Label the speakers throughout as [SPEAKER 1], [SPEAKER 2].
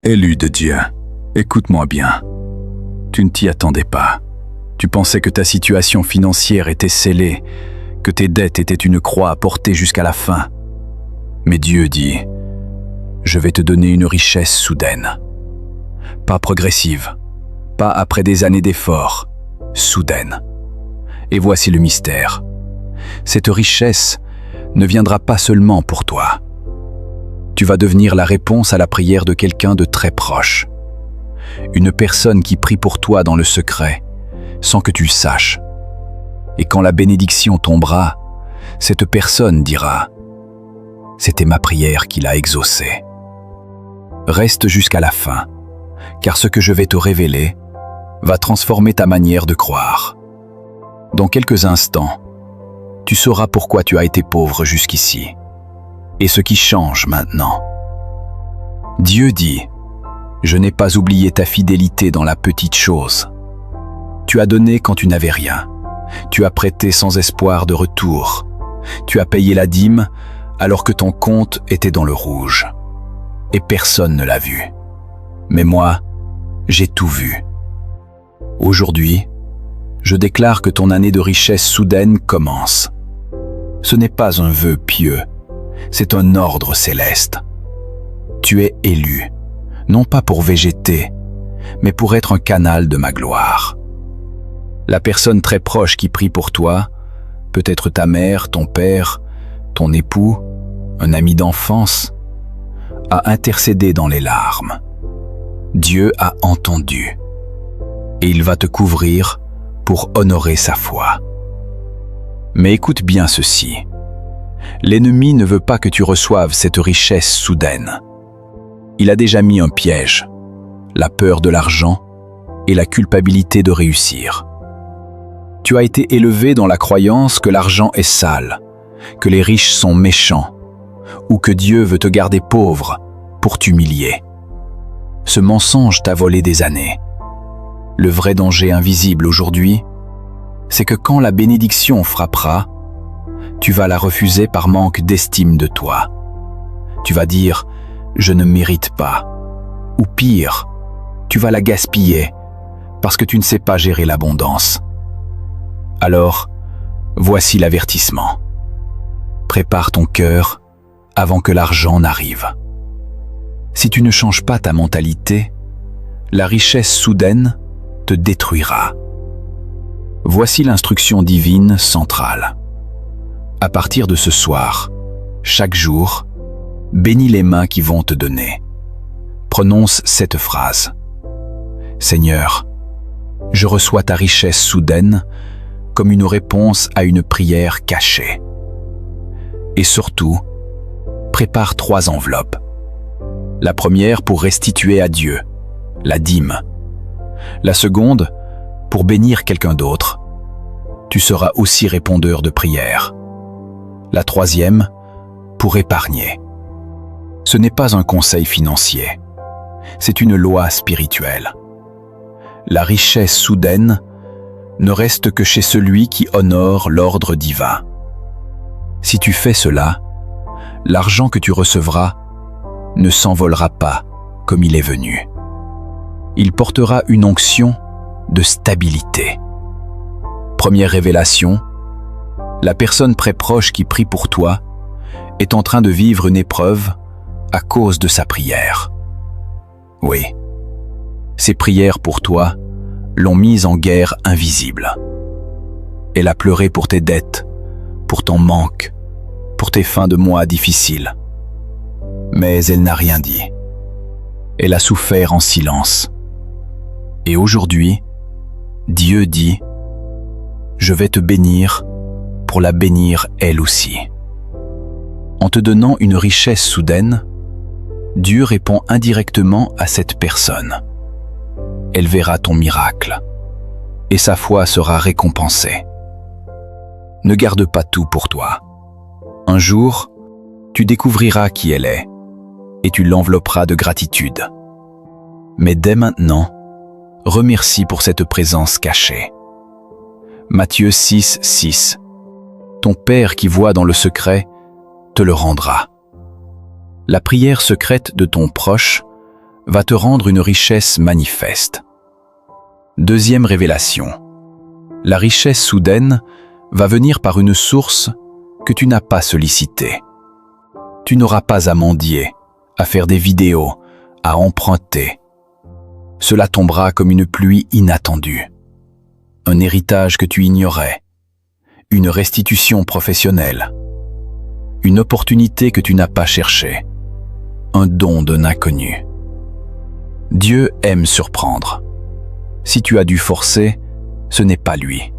[SPEAKER 1] Élu de Dieu, écoute-moi bien. Tu ne t'y attendais pas. Tu pensais que ta situation financière était scellée, que tes dettes étaient une croix à porter jusqu'à la fin. Mais Dieu dit, je vais te donner une richesse soudaine. Pas progressive, pas après des années d'efforts, soudaine. Et voici le mystère. Cette richesse ne viendra pas seulement pour toi. Tu vas devenir la réponse à la prière de quelqu'un de très proche. Une personne qui prie pour toi dans le secret, sans que tu le saches. Et quand la bénédiction tombera, cette personne dira « C'était ma prière qui l'a exaucée ». Reste jusqu'à la fin, car ce que je vais te révéler va transformer ta manière de croire. Dans quelques instants, tu sauras pourquoi tu as été pauvre jusqu'ici et ce qui change maintenant. Dieu dit, je n'ai pas oublié ta fidélité dans la petite chose. Tu as donné quand tu n'avais rien. Tu as prêté sans espoir de retour. Tu as payé la dîme alors que ton compte était dans le rouge. Et personne ne l'a vu. Mais moi, j'ai tout vu. Aujourd'hui, je déclare que ton année de richesse soudaine commence. Ce n'est pas un vœu pieux, c'est un ordre céleste. Tu es élu, non pas pour végéter, mais pour être un canal de ma gloire. La personne très proche qui prie pour toi, peut-être ta mère, ton père, ton époux, un ami d'enfance, a intercédé dans les larmes. Dieu a entendu, et il va te couvrir pour honorer sa foi. Mais écoute bien ceci. L'ennemi ne veut pas que tu reçoives cette richesse soudaine. Il a déjà mis un piège, la peur de l'argent et la culpabilité de réussir. Tu as été élevé dans la croyance que l'argent est sale, que les riches sont méchants, ou que Dieu veut te garder pauvre pour t'humilier. Ce mensonge t'a volé des années. Le vrai danger invisible aujourd'hui, c'est que quand la bénédiction frappera, tu vas la refuser par manque d'estime de toi. Tu vas dire « je ne mérite pas » ou pire, tu vas la gaspiller parce que tu ne sais pas gérer l'abondance. Alors, voici l'avertissement. Prépare ton cœur avant que l'argent n'arrive. Si tu ne changes pas ta mentalité, la richesse soudaine te détruira. Voici l'instruction divine centrale. À partir de ce soir, chaque jour, bénis les mains qui vont te donner. Prononce cette phrase. Seigneur, je reçois ta richesse soudaine comme une réponse à une prière cachée. Et surtout, prépare 3 enveloppes. La première pour restituer à Dieu, la dîme. La seconde, pour bénir quelqu'un d'autre. Tu seras aussi répondeur de prière. La troisième, pour épargner. Ce n'est pas un conseil financier, c'est une loi spirituelle. La richesse soudaine ne reste que chez celui qui honore l'ordre divin. Si tu fais cela, l'argent que tu recevras ne s'envolera pas comme il est venu. Il portera une onction de stabilité. Première révélation, la personne très proche qui prie pour toi est en train de vivre une épreuve à cause de sa prière. Oui, ses prières pour toi l'ont mise en guerre invisible. Elle a pleuré pour tes dettes, pour ton manque, pour tes fins de mois difficiles. Mais elle n'a rien dit. Elle a souffert en silence. Et aujourd'hui, Dieu dit, je vais te bénir pour la bénir elle aussi. En te donnant une richesse soudaine, Dieu répond indirectement à cette personne. Elle verra ton miracle et sa foi sera récompensée. Ne garde pas tout pour toi. Un jour, tu découvriras qui elle est et tu l'envelopperas de gratitude. Mais dès maintenant, remercie pour cette présence cachée. Matthieu 6, 6. Ton Père qui voit dans le secret te le rendra. La prière secrète de ton proche va te rendre une richesse manifeste. Deuxième révélation. La richesse soudaine va venir par une source que tu n'as pas sollicitée. Tu n'auras pas à mendier, à faire des vidéos, à emprunter. Cela tombera comme une pluie inattendue. Un héritage que tu ignorais, une restitution professionnelle, une opportunité que tu n'as pas cherchée, un don d'un inconnu. Dieu aime surprendre. Si tu as dû forcer, ce n'est pas lui.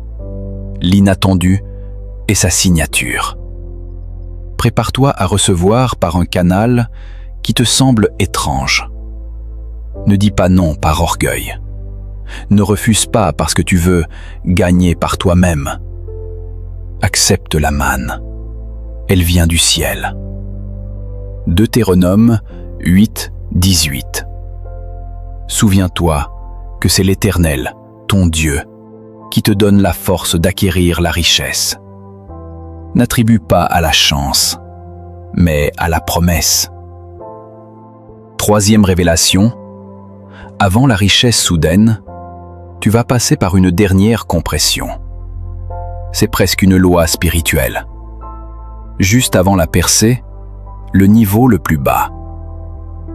[SPEAKER 1] L'inattendu est sa signature. Prépare-toi à recevoir par un canal qui te semble étrange. Ne dis pas non par orgueil. Ne refuse pas parce que tu veux gagner par toi-même. Accepte la manne. Elle vient du ciel. Deutéronome 8, 18. Souviens-toi que c'est l'Éternel, ton Dieu, qui te donne la force d'acquérir la richesse. N'attribue pas à la chance, mais à la promesse. Troisième révélation, avant la richesse soudaine, tu vas passer par une dernière compression. C'est presque une loi spirituelle. Juste avant la percée, le niveau le plus bas.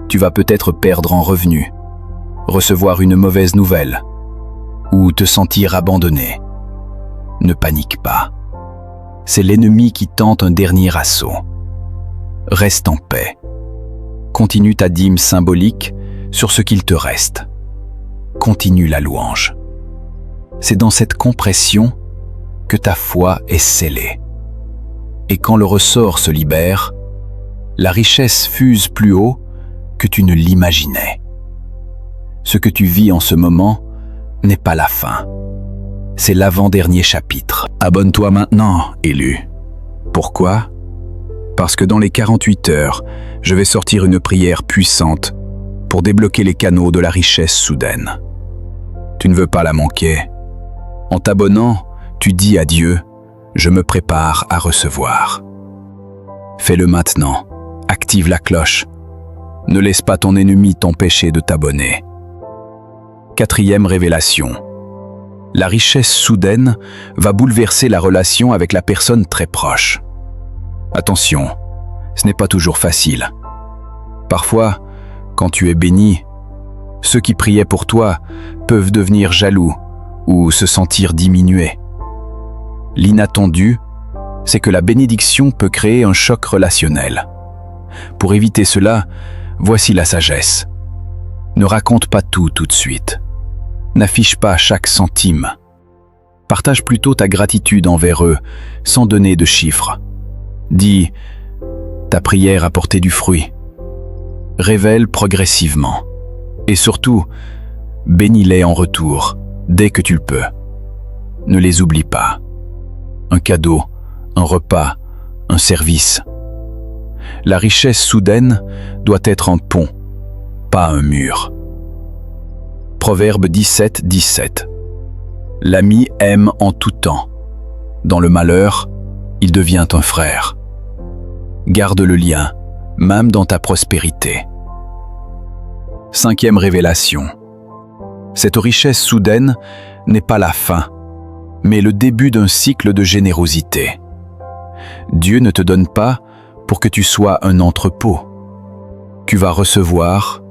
[SPEAKER 1] Tu vas peut-être perdre en revenus, recevoir une mauvaise nouvelle, ou te sentir abandonné. Ne panique pas. C'est l'ennemi qui tente un dernier assaut. Reste en paix. Continue ta dîme symbolique sur ce qu'il te reste. Continue la louange. C'est dans cette compression que ta foi est scellée. Et quand le ressort se libère, la richesse fuse plus haut que tu ne l'imaginais. Ce que tu vis en ce moment n'est pas la fin. C'est l'avant-dernier chapitre. Abonne-toi maintenant, élu. Pourquoi? Parce que dans les 48 heures, je vais sortir une prière puissante pour débloquer les canaux de la richesse soudaine. Tu ne veux pas la manquer. En t'abonnant, tu dis à Dieu, je me prépare à recevoir. Fais-le maintenant. Active la cloche. Ne laisse pas ton ennemi t'empêcher de t'abonner. Quatrième révélation. La richesse soudaine va bouleverser la relation avec la personne très proche. Attention, ce n'est pas toujours facile. Parfois, quand tu es béni, ceux qui priaient pour toi peuvent devenir jaloux ou se sentir diminués. L'inattendu, c'est que la bénédiction peut créer un choc relationnel. Pour éviter cela, voici la sagesse. Ne raconte pas tout de suite. N'affiche pas chaque centime. Partage plutôt ta gratitude envers eux, sans donner de chiffres. Dis, ta prière a porté du fruit. Révèle progressivement. Et surtout, bénis-les en retour, dès que tu le peux. Ne les oublie pas. Un cadeau, un repas, un service. La richesse soudaine doit être un pont, pas un mur. Proverbe 17, 17. L'ami aime en tout temps. Dans le malheur, il devient un frère. Garde le lien, même dans ta prospérité. Cinquième révélation. Cette richesse soudaine n'est pas la fin, mais le début d'un cycle de générosité. Dieu ne te donne pas pour que tu sois un entrepôt. Tu vas recevoir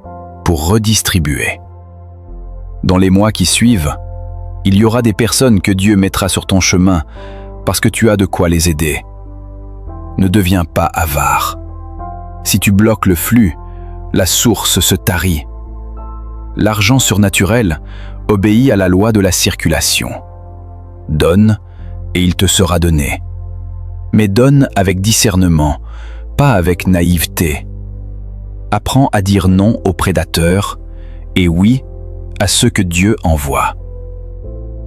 [SPEAKER 1] pour redistribuer. Dans les mois qui suivent, il y aura des personnes que Dieu mettra sur ton chemin parce que tu as de quoi les aider. Ne deviens pas avare. Si tu bloques le flux, la source se tarit. L'argent surnaturel obéit à la loi de la circulation. Donne et il te sera donné. Mais donne avec discernement, pas avec naïveté. Apprends à dire non aux prédateurs et oui à ceux que Dieu envoie.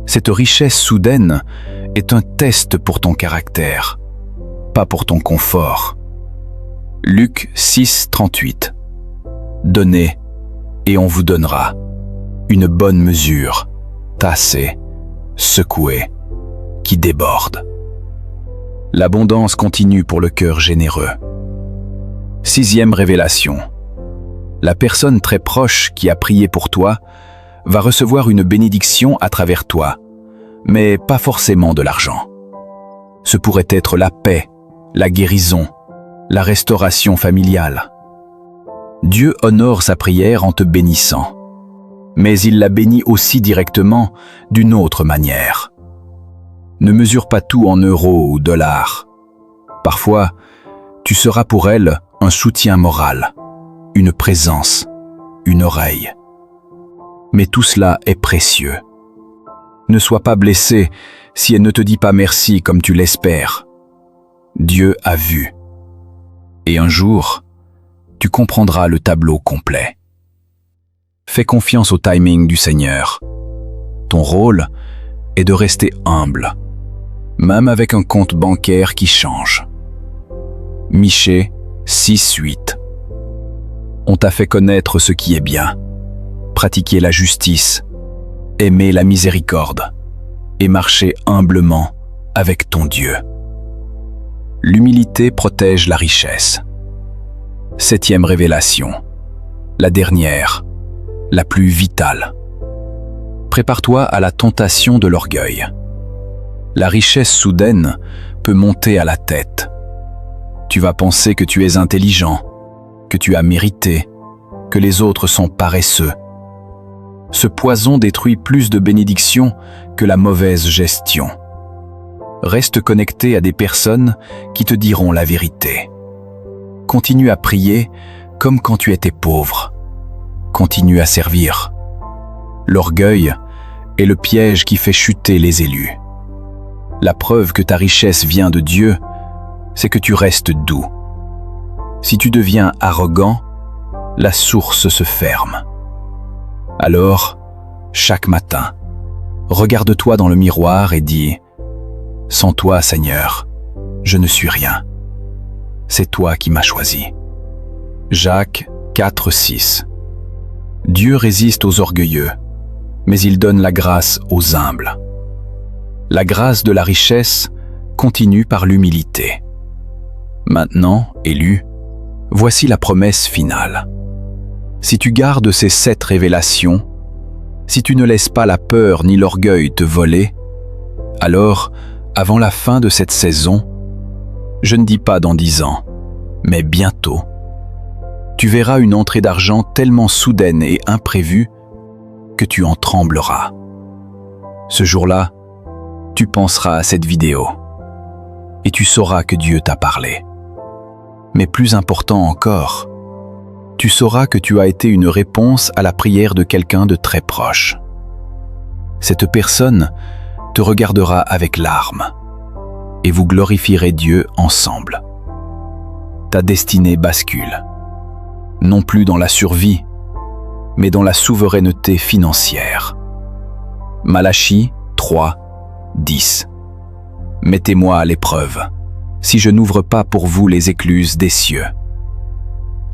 [SPEAKER 1] Cette richesse soudaine est un test pour ton caractère, pas pour ton confort. Luc 6, 38. Donnez et on vous donnera. Une bonne mesure, tassée, secouée, qui déborde. L'abondance continue pour le cœur généreux. Sixième révélation. La personne très proche qui a prié pour toi va recevoir une bénédiction à travers toi, mais pas forcément de l'argent. Ce pourrait être la paix, la guérison, la restauration familiale. Dieu honore sa prière en te bénissant, mais il la bénit aussi directement d'une autre manière. Ne mesure pas tout en euros ou dollars. Parfois, tu seras pour elle un soutien moral, une présence, une oreille. Mais tout cela est précieux. Ne sois pas blessé si elle ne te dit pas merci comme tu l'espères. Dieu a vu. Et un jour, tu comprendras le tableau complet. Fais confiance au timing du Seigneur. Ton rôle est de rester humble, même avec un compte bancaire qui change. Michée 6:8. On t'a fait connaître ce qui est bien, pratiquer la justice, aimer la miséricorde et marcher humblement avec ton Dieu. L'humilité protège la richesse. 7e révélation, la dernière, la plus vitale. Prépare-toi à la tentation de l'orgueil. La richesse soudaine peut monter à la tête. Tu vas penser que tu es intelligent, que tu as mérité, que les autres sont paresseux. Ce poison détruit plus de bénédictions que la mauvaise gestion. Reste connecté à des personnes qui te diront la vérité. Continue à prier comme quand tu étais pauvre. Continue à servir. L'orgueil est le piège qui fait chuter les élus. La preuve que ta richesse vient de Dieu, c'est que tu restes doux. Si tu deviens arrogant, la source se ferme. Alors, chaque matin, regarde-toi dans le miroir et dis « Sans toi, Seigneur, je ne suis rien. C'est toi qui m'as choisi. » Jacques 4:6. Dieu résiste aux orgueilleux, mais il donne la grâce aux humbles. La grâce de la richesse continue par l'humilité. Maintenant, élu, voici la promesse finale. Si tu gardes ces 7 révélations, si tu ne laisses pas la peur ni l'orgueil te voler, alors, avant la fin de cette saison, je ne dis pas dans 10 ans, mais bientôt, tu verras une entrée d'argent tellement soudaine et imprévue que tu en trembleras. Ce jour-là, tu penseras à cette vidéo et tu sauras que Dieu t'a parlé. Mais plus important encore, tu sauras que tu as été une réponse à la prière de quelqu'un de très proche. Cette personne te regardera avec larmes et vous glorifierez Dieu ensemble. Ta destinée bascule, non plus dans la survie, mais dans la souveraineté financière. Malachie 3:10. Mettez-moi à l'épreuve, si je n'ouvre pas pour vous les écluses des cieux.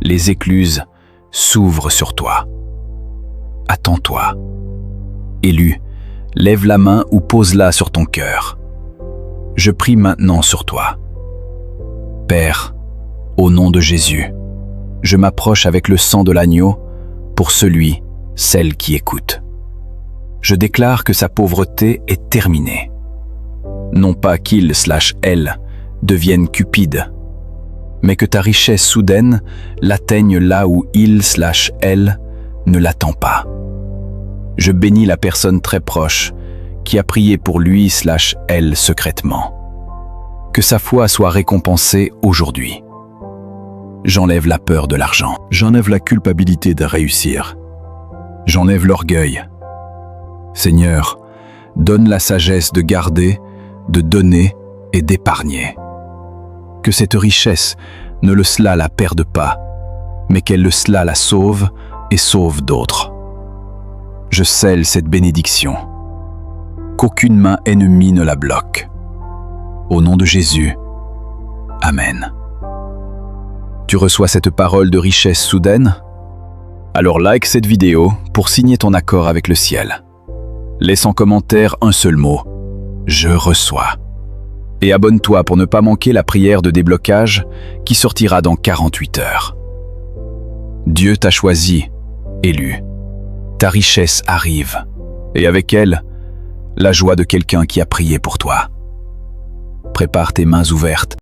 [SPEAKER 1] Les écluses s'ouvrent sur toi. Attends-toi. Élu, lève la main ou pose-la sur ton cœur. Je prie maintenant sur toi. Père, au nom de Jésus, je m'approche avec le sang de l'agneau pour celui, celle qui écoute. Je déclare que sa pauvreté est terminée. Non pas qu'il/elle devienne cupide, mais que ta richesse soudaine l'atteigne là où il/elle ne l'attend pas. Je bénis la personne très proche qui a prié pour lui/elle secrètement. Que sa foi soit récompensée aujourd'hui. J'enlève la peur de l'argent. J'enlève la culpabilité de réussir. J'enlève l'orgueil. Seigneur, donne la sagesse de garder, de donner et d'épargner. Que cette richesse ne le cela la perde pas, mais qu'elle le cela la sauve et sauve d'autres. Je scelle cette bénédiction. Qu'aucune main ennemie ne la bloque. Au nom de Jésus. Amen. Tu reçois cette parole de richesse soudaine? Alors like cette vidéo pour signer ton accord avec le ciel. Laisse en commentaire un seul mot. Je reçois. Et abonne-toi pour ne pas manquer la prière de déblocage qui sortira dans 48 heures. Dieu t'a choisi, élu. Ta richesse arrive, et avec elle, la joie de quelqu'un qui a prié pour toi. Prépare tes mains ouvertes